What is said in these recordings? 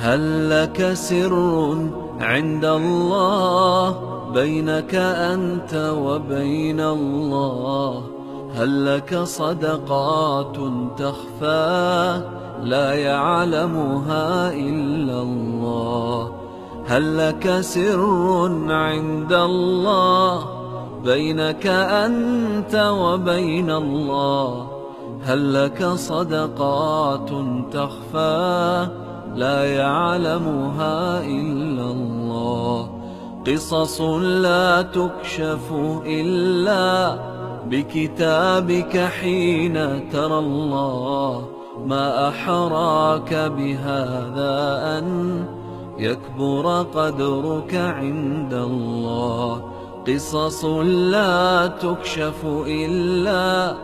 هل لك سر عند الله بينك أنت وبين الله؟ هل لك صدقات تخفى لا يعلمها إلا الله؟ هل لك سر عند الله بينك أنت وبين الله؟ هل لك صدقات تخفى لا يعلمها إلا الله؟ قصص لا تكشف إلا بكتابك حين ترى الله. ما أحراك بهذا أن يكبر قدرك عند الله. قصص لا تكشف إلا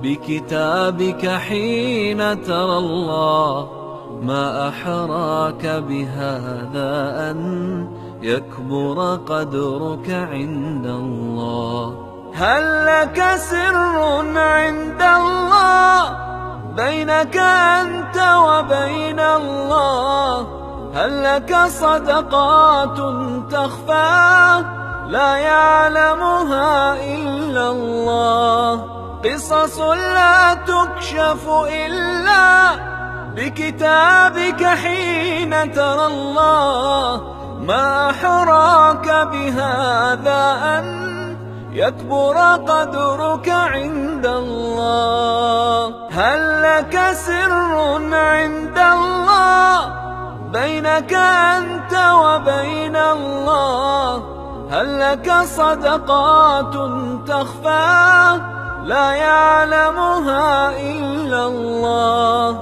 بكتابك حين ترى الله. ما أحراك بهذا أن يكبر قدرك عند الله. هل لك سر عند الله بينك أنت وبين الله؟ هل لك صدقات تخفى لا يعلمها إلا الله؟ قصص لا تكشف إلا بكتابك حين ترى الله. ما أحراك بهذا أن يكبر قدرك عند الله. هل لك سر عند الله بينك أنت وبين الله؟ هل لك صدقات تخفى لا يعلمها إلا الله؟